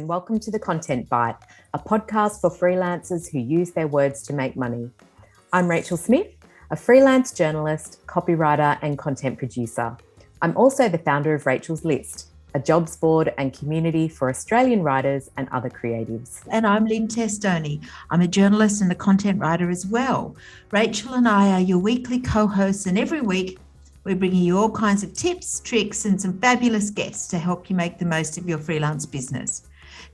and welcome to the Content Bite, a podcast for freelancers who use their words to make money. I'm Rachel Smith, a freelance journalist, copywriter, and content producer. I'm also the founder of Rachel's List, a jobs board and community for Australian writers and other creatives. And I'm Lynn Testoni. I'm a journalist and a content writer as well. Rachel and I are your weekly co-hosts, and every week we're bringing you all kinds of tips, tricks, and some fabulous guests to help you make the most of your freelance business.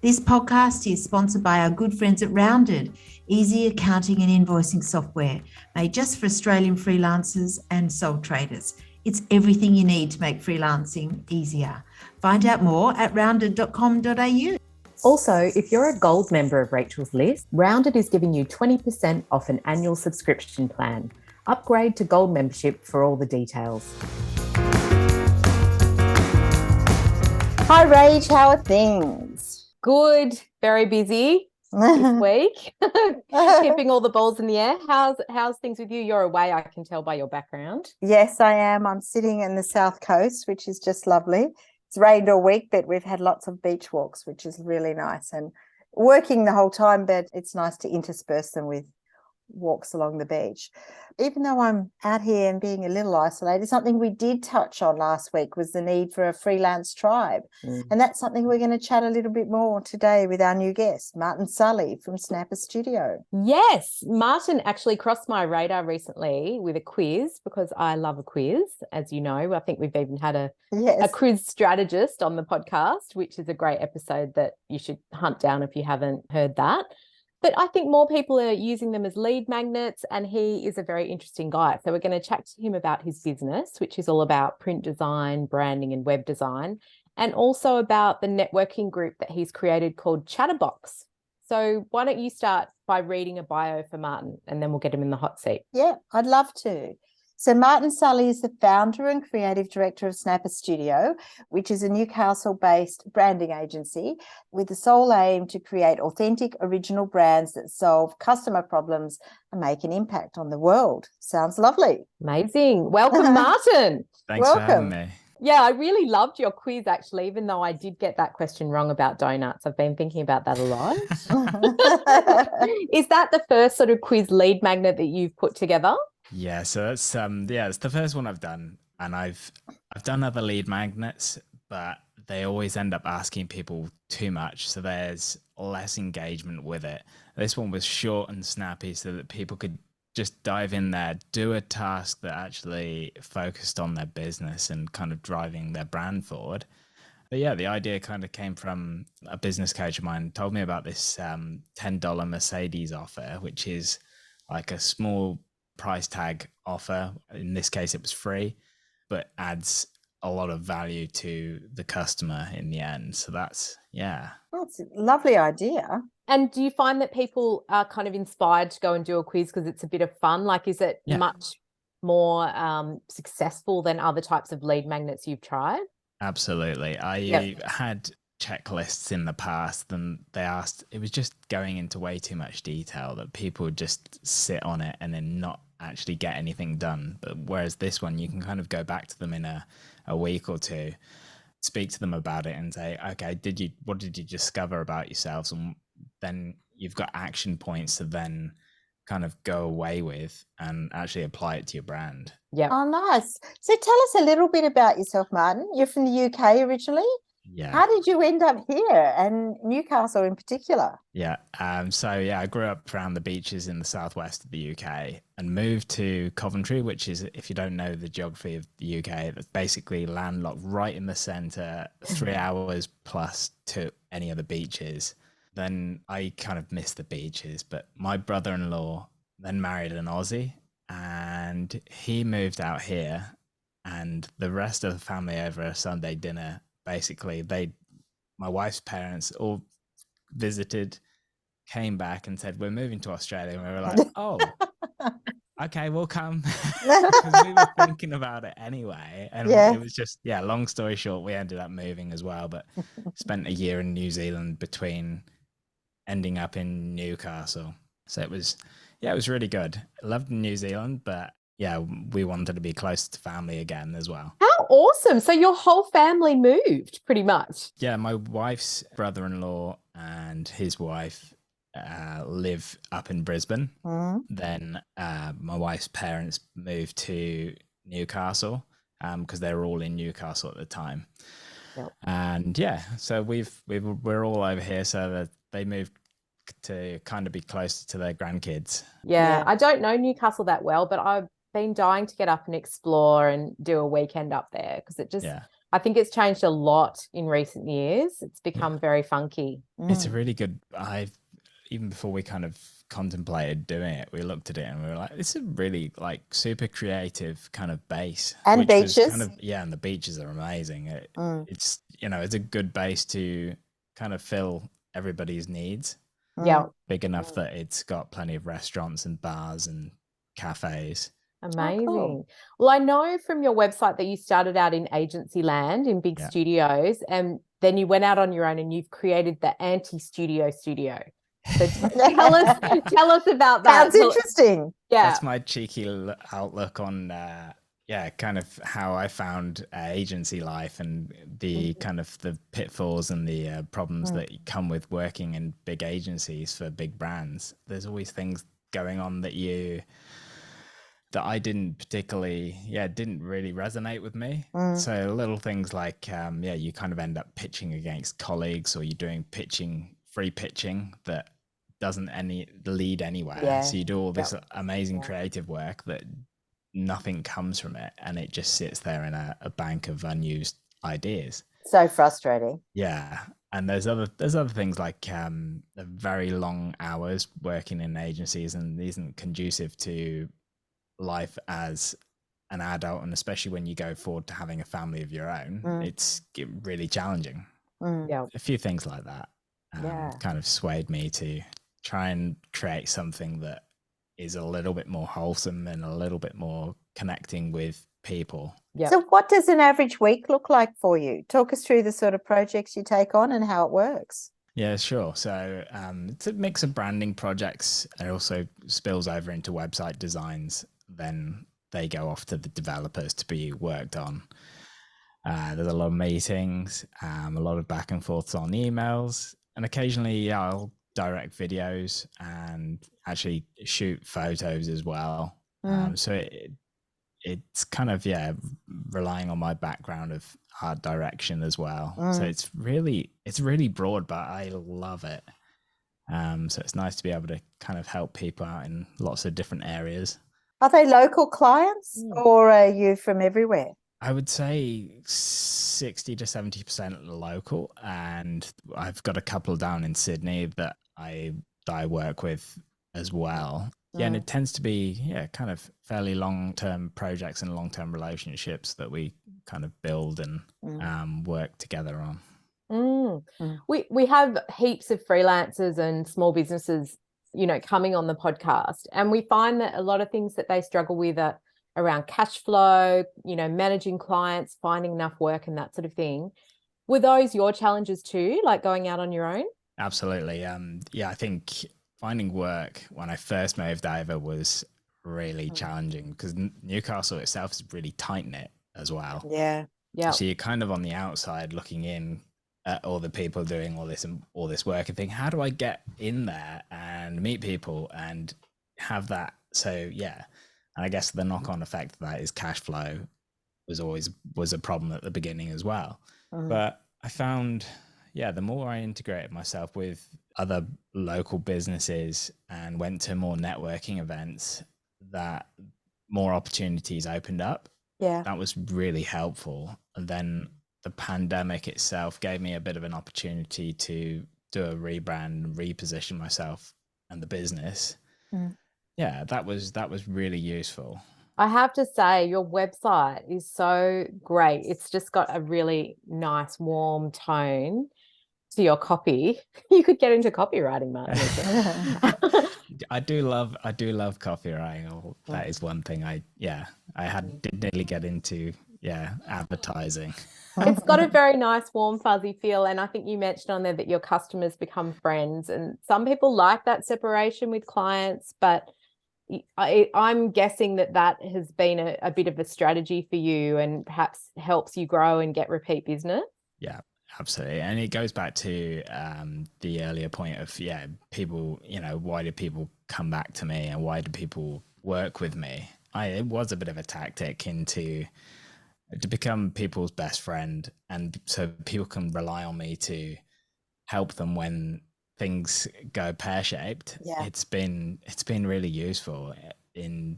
This podcast is sponsored by our good friends at Rounded, easy accounting and invoicing software made just for Australian freelancers and sole traders. It's everything you need to make freelancing easier. Find out more at rounded.com.au. Also, if you're a gold member of Rachel's List, Rounded is giving you 20% off an annual subscription plan. Upgrade to gold membership for all the details. Hi, Rach. How are things? Good. Very busy this week. Keeping all the balls in the air. How's things with you? You're away, I can tell by your background. Yes, I am. I'm sitting in the South Coast, which is just lovely. It's rained all week, but we've had lots of beach walks, which is really nice, and working the whole time, but it's nice to intersperse them with walks along the beach. Even though I'm out here and being a little isolated, something we did touch on last week was the need for a freelance tribe. And that's something we're going to chat a little bit more today with our new guest, Martin Sully from Snapper Studio. Yes, Martin actually crossed my radar recently with a quiz, because I love a quiz, as you know. I think we've even had a quiz strategist on the podcast, which is a great episode that you should hunt down if you haven't heard that. But I think more people are using them as lead magnets, and he is a very interesting guy. So we're going to chat to him about his business, which is all about print design, branding and web design, and also about the networking group that he's created called Chatterbox. So why don't you start by reading a bio for Martin, and then we'll get him in the hot seat. Yeah, I'd love to. So Martin Sully is the founder and creative director of Snapper Studio, which is a Newcastle-based branding agency with the sole aim to create authentic, original brands that solve customer problems and make an impact on the world. Sounds lovely. Amazing. Welcome, Martin. Thanks for having me. Yeah, I really loved your quiz, actually, even though I did get that question wrong about donuts. I've been thinking about that a lot. Is that the first sort of quiz lead magnet that you've put together? Yeah, so that's it's the first one I've done, and I've done other lead magnets, but they always end up asking people too much, so there's less engagement with it. This one was short and snappy so that people could just dive in there, do a task that actually focused on their business and kind of driving their brand forward. But yeah, the idea kind of came from a business coach of mine, told me about this $10 Mercedes offer, which is like a small price tag offer. In this case, it was free, but adds a lot of value to the customer in the end. So that's a lovely idea. And do you find that people are kind of inspired to go and do a quiz because it's a bit of fun? Like, is it much more successful than other types of lead magnets you've tried? Absolutely. I had checklists in the past, and they asked, it was just going into way too much detail that people would just sit on it and then not actually get anything done. But whereas this one, you can kind of go back to them in a week or two, speak to them about it and say, okay, what did you discover about yourselves? And then you've got action points to then kind of go away with and actually apply it to your brand. Yeah. Oh, nice. So tell us a little bit about yourself, Martin. You're from the UK originally. Yeah. How did you end up here, and Newcastle in particular? Yeah. I grew up around the beaches in the southwest of the UK and moved to Coventry, which is, if you don't know the geography of the UK, that's basically landlocked right in the centre, 3 hours plus to any other beaches. Then I kind of missed the beaches, but my brother-in-law then married an Aussie, and he moved out here, and the rest of the family over a Sunday dinner, basically my wife's parents all visited, came back and said, we're moving to Australia. And we were like, oh, okay, we'll come. Because we were thinking about it anyway. And it was just, long story short, we ended up moving as well, but spent a year in New Zealand between ending up in Newcastle. So it was really good. I loved New Zealand, but yeah, we wanted to be close to family again as well. How awesome. So your whole family moved pretty much. Yeah, my wife's brother-in-law and his wife live up in Brisbane. Then my wife's parents moved to Newcastle because they were all in Newcastle at the time. Yep. And yeah, so we're all over here, so that they moved to kind of be closer to their grandkids. Yeah, I don't know Newcastle that well, but I've been dying to get up and explore and do a weekend up there because it just, I think it's changed a lot in recent years. It's become very funky. It's a really good, even before we kind of contemplated doing it, we looked at it and we were like, it's a really like super creative kind of base. And beaches. And the beaches are amazing. It's, it's a good base to kind of fill everybody's needs. Yeah. Big enough that it's got plenty of restaurants and bars and cafes. Amazing. Oh, cool. Well, I know from your website that you started out in agency land in big studios, and then you went out on your own and you've created the anti-studio studio. So tell us about that. Sounds interesting. Yeah. That's my cheeky outlook on kind of how I found agency life and the kind of the pitfalls and the problems that come with working in big agencies for big brands. There's always things going on that I didn't really resonate with me. So little things like, you kind of end up pitching against colleagues, or you're doing free pitching that doesn't lead anywhere. Yeah. So you do all this amazing creative work that nothing comes from it, and it just sits there in a bank of unused ideas. So frustrating. Yeah. And there's other things like the very long hours working in agencies, and isn't conducive to life as an adult, and especially when you go forward to having a family of your own, it's really challenging. Yeah. A few things like that kind of swayed me to try and create something that is a little bit more wholesome and a little bit more connecting with people. Yep. So what does an average week look like for you? Talk us through the sort of projects you take on and how it works. Yeah, sure. So it's a mix of branding projects. It also spills over into website designs. Then they go off to the developers to be worked on. There's a lot of meetings, a lot of back and forths on emails, and occasionally I'll direct videos and actually shoot photos as well. So it's kind of relying on my background of art direction as well. So it's really broad, but I love it. So it's nice to be able to kind of help people out in lots of different areas. Are they local clients or are you from everywhere? I would say 60 to 70% local, and I've got a couple down in Sydney that I work with as well. Yeah, and it tends to be kind of fairly long-term projects and long-term relationships that we kind of build and work together on. We have heaps of freelancers and small businesses, coming on the podcast, and we find that a lot of things that they struggle with are around cash flow, managing clients, finding enough work and that sort of thing. Were those your challenges too, like going out on your own? Absolutely. I think finding work when I first moved over was really challenging because Newcastle itself is really tight knit as well. Yeah. So you're kind of on the outside looking in at all the people doing all this work and think, how do I get in there and meet people and have that? So and I guess the knock-on effect of that is cash flow was a problem at the beginning as well. But I found the more I integrated myself with other local businesses and went to more networking events, that more opportunities opened up. That was really helpful. And then the pandemic itself gave me a bit of an opportunity to do a rebrand and reposition myself and the business. That was really useful. I have to say your website is so great. It's just got a really nice warm tone to your copy. You could get into copywriting, Martin. I do love copywriting. That is one thing did nearly get into advertising. It's got a very nice warm fuzzy feel, and I think you mentioned on there that your customers become friends, and some people like that separation with clients, but I'm guessing that has been a bit of a strategy for you and perhaps helps you grow and get repeat business. Yeah, absolutely. And it goes back to the earlier point of, people, why do people come back to me and why do people work with me? It was a bit of a tactic to become people's best friend. And so people can rely on me to help them when things go pear-shaped. Yeah. It's been really useful in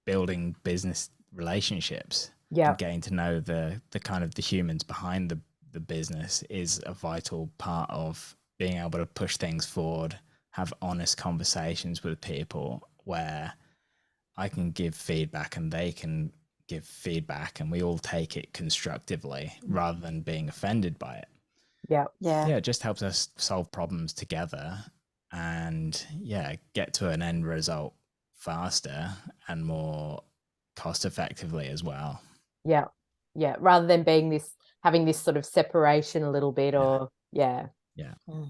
building business relationships. Yeah. And getting to know the kind of the humans behind the business is a vital part of being able to push things forward, have honest conversations with people where I can give feedback and they can give feedback and we all take it constructively rather than being offended by it. Yeah. It just helps us solve problems together and get to an end result faster and more cost effectively as well. Yeah, rather than having this sort of separation a little bit, or I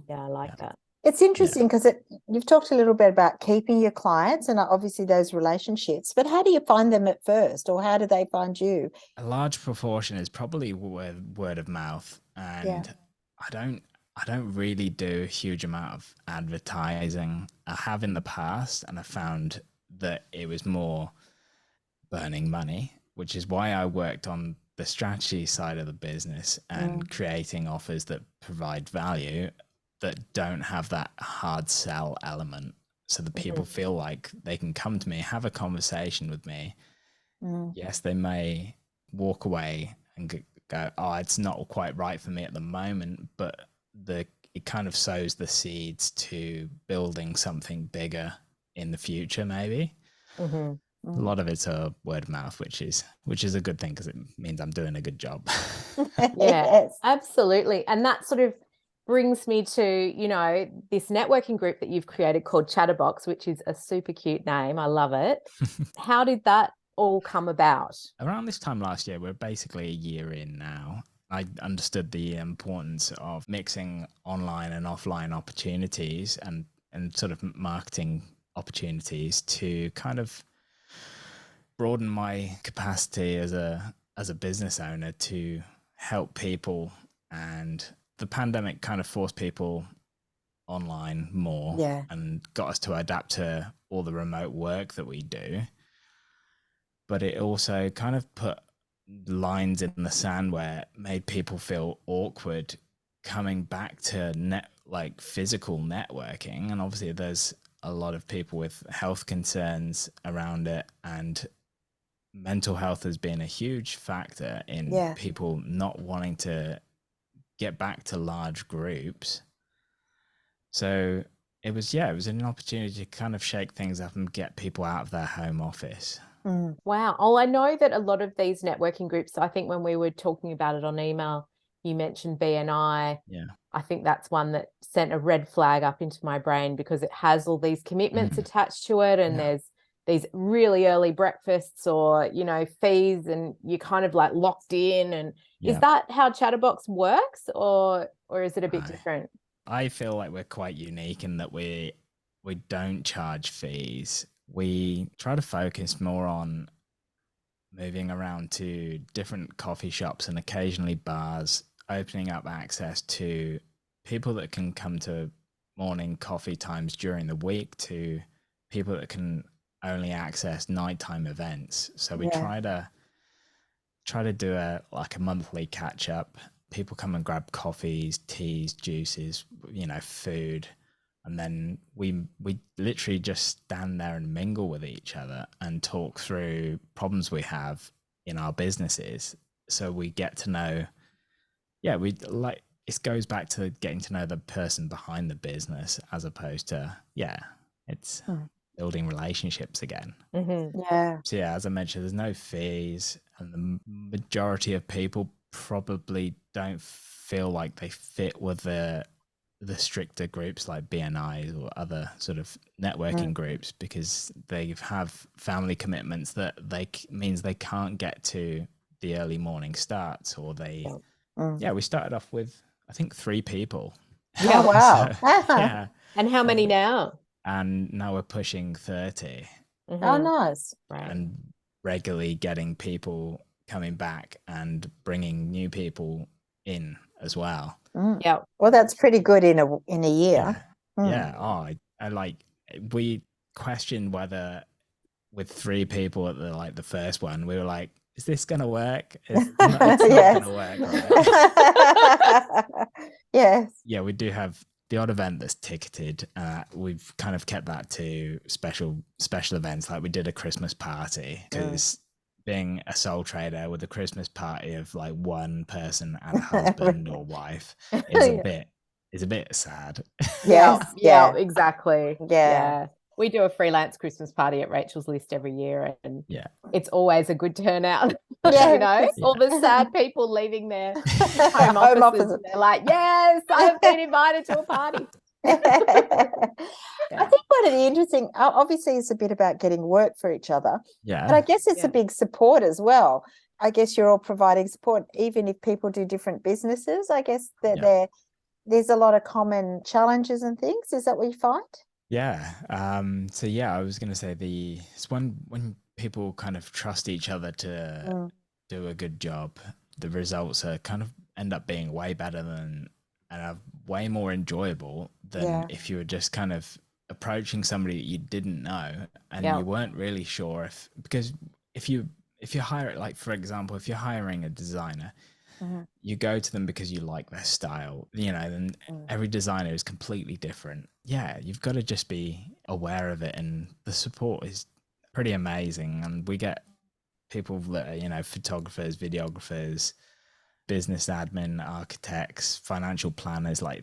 like that. It's interesting because you've talked a little bit about keeping your clients and obviously those relationships, but how do you find them at first, or how do they find you? A large proportion is probably word of mouth, and I don't really do a huge amount of advertising. I have in the past, and I found that it was more burning money, which is why I worked on the strategy side of the business and creating offers that provide value that don't have that hard sell element, so that people feel like they can come to me, have a conversation with me. Yes, they may walk away and go, oh, it's not quite right for me at the moment, but it kind of sows the seeds to building something bigger in the future, maybe. A lot of it's a word of mouth, which is a good thing because it means I'm doing a good job. Yes, absolutely. And that sort of brings me to, this networking group that you've created called Chatterbox, which is a super cute name. I love it. How did that all come about? Around this time last year, we're basically a year in now. I understood the importance of mixing online and offline opportunities and sort of marketing opportunities to kind of broaden my capacity as a business owner to help people. And the pandemic kind of forced people online more and got us to adapt to all the remote work that we do. But it also kind of put lines in the sand where it made people feel awkward coming back to physical networking. And obviously there's a lot of people with health concerns around it, and mental health has been a huge factor in people not wanting to get back to large groups. So it was an opportunity to kind of shake things up and get people out of their home office. Wow. Oh, I know that a lot of these networking groups, I think when we were talking about it on email, you mentioned BNI. Yeah. I think that's one that sent a red flag up into my brain because it has all these commitments attached to it, and there's these really early breakfasts or, fees, and you're kind of like locked in. And is that how Chatterbox works, or is it a bit different? I feel like we're quite unique in that we don't charge fees. We try to focus more on moving around to different coffee shops and occasionally bars, opening up access to people that can come to morning coffee times during the week, to people that can only access nighttime events. So we try to do a monthly catch up. People come and grab coffees, teas, juices, food. And then we literally just stand there and mingle with each other and talk through problems we have in our businesses. So we get to know, it goes back to getting to know the person behind the business as opposed to, it's building relationships again. So as I mentioned, there's no fees, and the majority of people probably don't feel like they fit with the stricter groups like BNIs or other sort of networking groups, because they have family commitments that means they can't get to the early morning starts, or we started off with I think 3 people. Oh wow. And how many now? And now we're pushing 30. Oh, nice. Right. and regularly getting people coming back and bringing new people in as well. Yeah. Well, that's pretty good in a year. Yeah. Oh, I like, we questioned whether with 3 people at the first one, we were like, is this gonna work? It's not gonna work, right? Yes. Yeah, we do have the odd event that's ticketed. We've kind of kept that to special events, like we did a Christmas party, because being a sole trader with a Christmas party of like one person and a husband or wife is a bit sad. Yeah, exactly. Yeah. We do a freelance Christmas party at Rachel's List every year, and it's always a good turnout. All the sad people leaving their home offices. And they're like, yes, I've been invited to a party. I think what is interesting, obviously, it's a bit about getting work for each other. But I guess it's a big support as well. I guess you're all providing support, even if people do different businesses. I guess that there's a lot of common challenges and things. Is that what you find? Yeah. So I was going to say it's when people kind of trust each other to do a good job, the results are kind of end up being way better and are way more enjoyable than if you were just kind of approaching somebody that you didn't know and you weren't really sure because if you hire it, like for example, if you're hiring a designer, you go to them because you like their style, and every designer is completely different. Yeah, you've got to just be aware of it, and the support is pretty amazing. And we get people that are, photographers, videographers, business admin, architects, financial planners. Like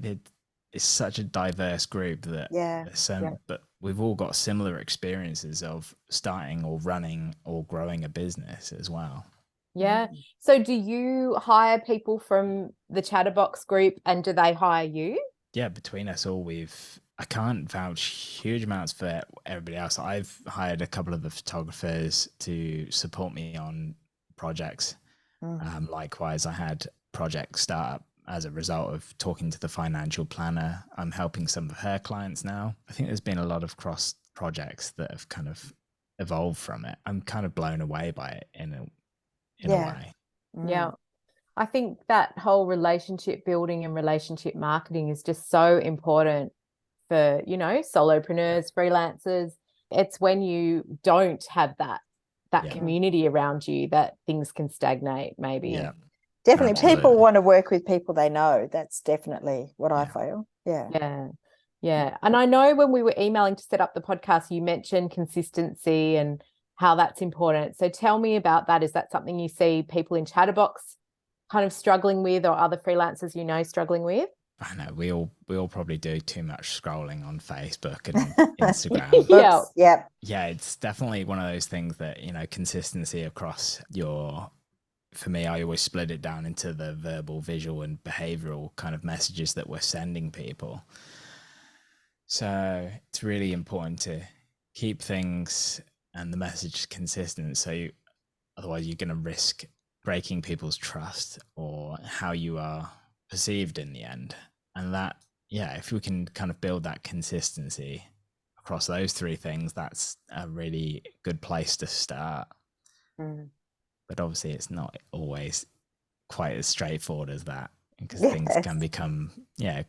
it's such a diverse group that but we've all got similar experiences of starting or running or growing a business as well. Yeah. So do you hire people from the Chatterbox group and do they hire you? Yeah, between us all, I can't vouch huge amounts for everybody else. I've hired a couple of the photographers to support me on projects. Likewise, I had projects start up as a result of talking to the financial planner. I'm helping some of her clients now. I think there's been a lot of cross projects that have kind of evolved from it. I'm kind of blown away by it in a way. Yeah. I think that whole relationship building and relationship marketing is just so important for, solopreneurs, freelancers. It's when you don't have that community around you that things can stagnate, maybe. Yeah. Definitely. Absolutely. People want to work with people they know. That's definitely what I feel. Yeah. And I know when we were emailing to set up the podcast, you mentioned consistency and how that's important. So tell me about that. Is that something you see people in Chatterbox kind of struggling with, or other freelancers struggling with? I know we all probably do too much scrolling on Facebook and Instagram. Yeah, it's definitely one of those things that consistency across for me, I always split it down into the verbal, visual, and behavioral kind of messages that we're sending people. So it's really important to keep things and the message consistent. So otherwise you're going to risk breaking people's trust or how you are perceived in the end. And that, if we can kind of build that consistency across those 3 things, that's a really good place to start. But obviously it's not always quite as straightforward as that, because things can become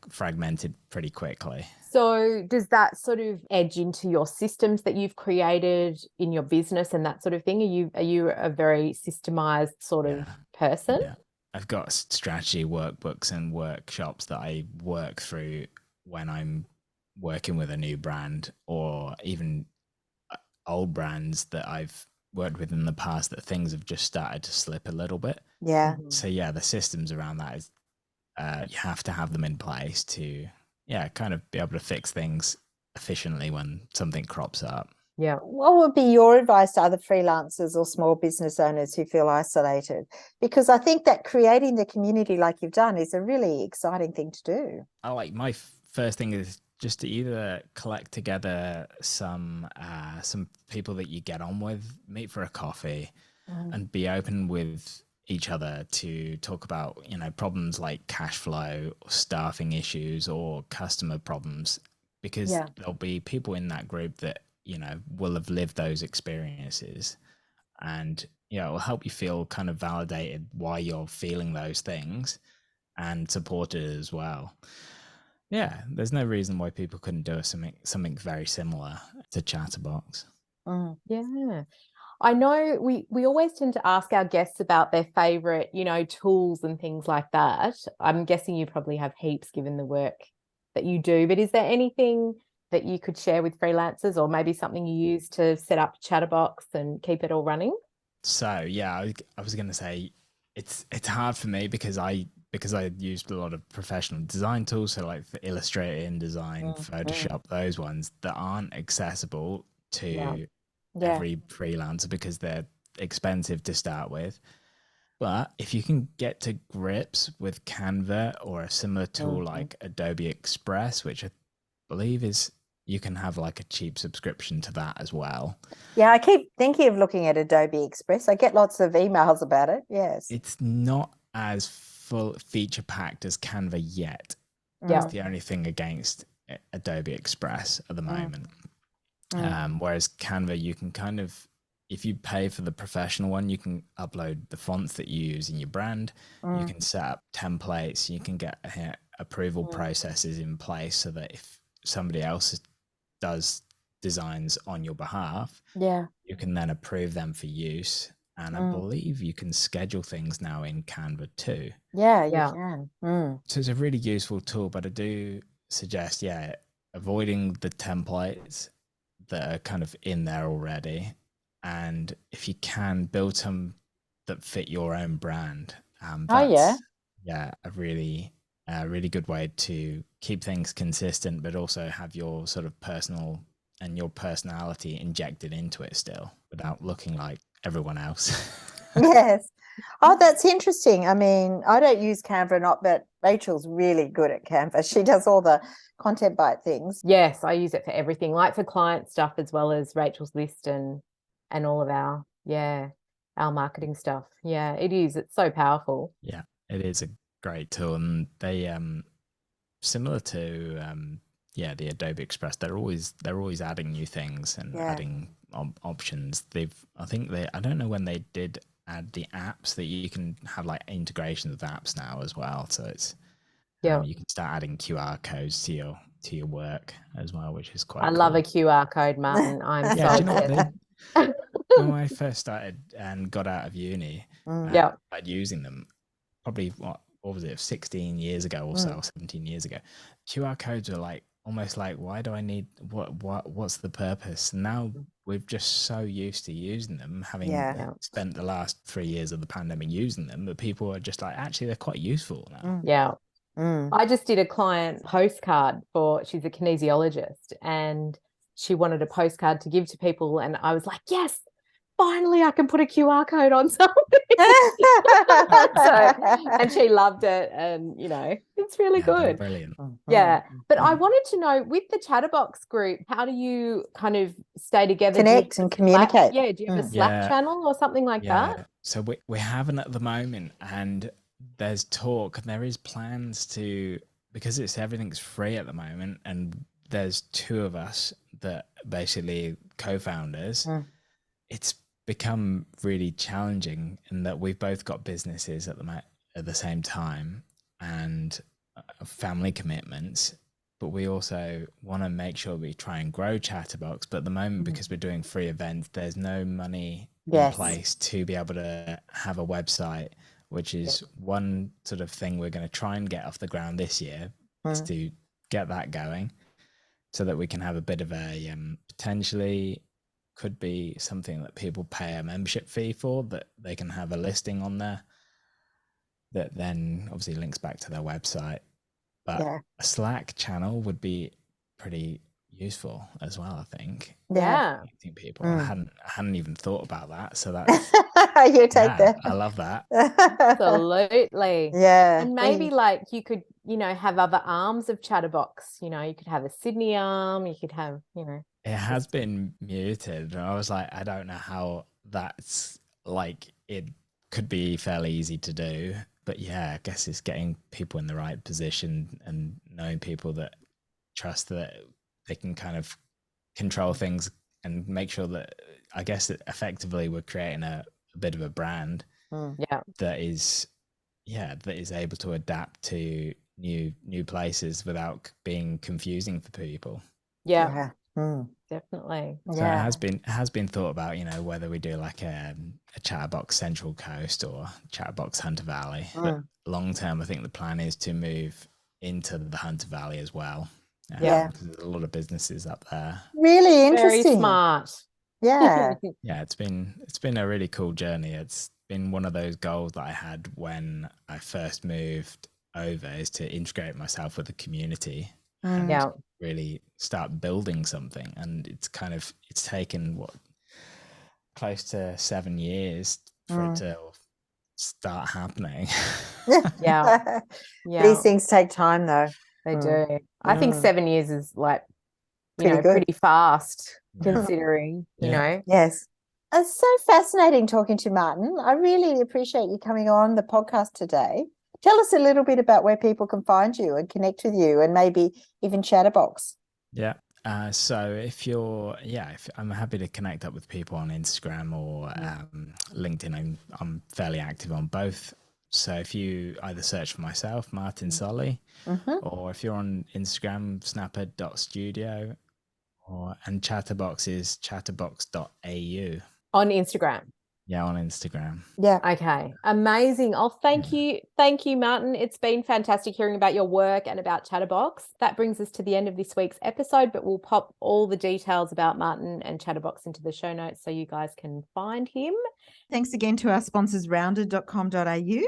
fragmented pretty quickly. So does that sort of edge into your systems that you've created in your business and that sort of thing? Are you a very systemized sort of person? Yeah. I've got strategy workbooks and workshops that I work through when I'm working with a new brand, or even old brands that I've worked with in the past that things have just started to slip a little bit. So the systems around that is you have to have them in place to kind of be able to fix things efficiently when something crops up. Yeah. What would be your advice to other freelancers or small business owners who feel isolated? Because I think that creating the community like you've done is a really exciting thing to do. My first thing is just to either collect together some people that you get on with, meet for a coffee, and be open with each other to talk about problems like cash flow, or staffing issues, or customer problems, because there'll be people in that group that will have lived those experiences, and it will help you feel kind of validated why you're feeling those things and supported as well. Yeah, there's no reason why people couldn't do something very similar to Chatterbox. Yeah. I know we always tend to ask our guests about their favorite, tools and things like that. I'm guessing you probably have heaps given the work that you do, but is there anything that you could share with freelancers, or maybe something you use to set up Chatterbox and keep it all running? So yeah, I was going to say it's hard for me because I used a lot of professional design tools, so like for Illustrator, InDesign, Photoshop, those ones that aren't accessible to every freelancer because they're expensive to start with. But if you can get to grips with Canva or a similar tool like Adobe Express, which I believe you can have like a cheap subscription to that as well. Yeah, I keep thinking of looking at Adobe Express. I get lots of emails about it. Yes. It's not as full feature packed as Canva yet. Yeah. It's the only thing against Adobe Express at the moment. Whereas Canva, you can kind of, if you pay for the professional one, you can upload the fonts that you use in your brand. You can set up templates. You can get approval processes in place so that if somebody else does designs on your behalf, you can then approve them for use. And I believe you can schedule things now in Canva too. Yeah, you can. So it's a really useful tool, but I do suggest, avoiding the templates that are kind of in there already. And if you can, build some that fit your own brand. That's a really good way to keep things consistent, but also have your sort of personal and your personality injected into it still without looking like everyone else. Yes. Oh, that's interesting. I mean, I don't use Canva not, but Rachel's really good at Canva. She does all the content bite things. Yes, I use it for everything, like for client stuff as well as Rachel's list and all of our marketing stuff. Yeah, it is. It's so powerful. Yeah, it is a great tool, and they similar to the Adobe Express, they're always adding new things and adding options. I don't know when they did add the apps that you can have like integrations with apps now as well. So it's you can start adding QR codes to your work as well, which is quite cool. Love a QR code, Martin. I'm yeah, so do you know what when I first started and got out of uni, I'd using them probably what was it, 16 years ago or so, 17 years ago. QR codes were like almost like, why do I need what's the purpose? Now we're just so used to using them, having spent the last 3 years of the pandemic using them, but people are just like, actually they're quite useful now. I just did a client postcard she's a kinesiologist, and she wanted a postcard to give to people, and I was like, yes, finally I can put a QR code on something. And she loved it, and it's really good. Brilliant. But I wanted to know, with the Chatterbox group, how do you kind of stay together, connect and communicate? Do you have a Slack channel or something like that? So we haven't at the moment, and there's talk and there is plans to, because everything's free at the moment, and there's two of us that basically co-founders. It's become really challenging in that we've both got businesses at the same time and family commitments, but we also want to make sure we try and grow Chatterbox. But at the moment, because we're doing free events, there's no money in place to be able to have a website, which is one sort of thing we're going to try and get off the ground this year, is to get that going so that we can have a bit of a potentially could be something that people pay a membership fee for, that they can have a listing on there that then obviously links back to their website. But a Slack channel would be pretty useful as well, I think. I think people I hadn't even thought about that, so that's you take that. I love that. Absolutely. And maybe like you could have other arms of Chatterbox. You could have a Sydney arm, you could have it has been muted, and I was like, I don't know how that's like, it could be fairly easy to do, but I guess it's getting people in the right position and knowing people that trust that they can kind of control things and make sure that, I guess, that effectively we're creating a bit of a brand that is able to adapt to new places without being confusing for people. Definitely. So it has been thought about, whether we do like a Chatterbox Central Coast or Chatterbox Hunter Valley. But long term, I think the plan is to move into the Hunter Valley as well. Because there's a lot of businesses up there. Really interesting. Very smart. Yeah. Yeah, it's been a really cool journey. It's been one of those goals that I had when I first moved over, is to integrate myself with the community and really start building something. And it's taken close to 7 years for it to start happening. These things take time, though. They do. I think 7 years is like, pretty fast considering, you know. Yes. It's so fascinating talking to Martin. I really appreciate you coming on the podcast today. Tell us a little bit about where people can find you and connect with you, and maybe even Chatterbox. Yeah. So if I'm happy to connect up with people on Instagram or LinkedIn. I'm fairly active on both. So if you either search for myself, Martin Sully, or if you're on Instagram, snapper.studio, and Chatterbox is chatterbox.au. On Instagram. Yeah, on Instagram. Yeah. Okay. Amazing. Oh, thank you. Thank you, Martin. It's been fantastic hearing about your work and about Chatterbox. That brings us to the end of this week's episode, but we'll pop all the details about Martin and Chatterbox into the show notes so you guys can find him. Thanks again to our sponsors, rounded.com.au,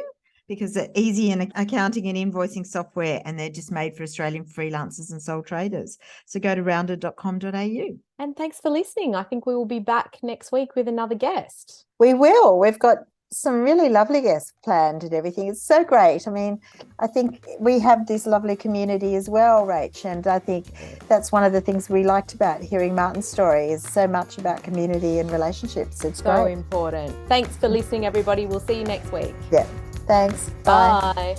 because they're easy in accounting and invoicing software, and they're just made for Australian freelancers and sole traders. So go to rounded.com.au. And thanks for listening. I think we will be back next week with another guest. We will. We've got some really lovely guests planned and everything. It's so great. I mean, I think we have this lovely community as well, Rach, and I think that's one of the things we liked about hearing Martin's story, is so much about community and relationships. It's so great. important. Thanks for listening, everybody. We'll see you next week. Yeah. Thanks. Bye.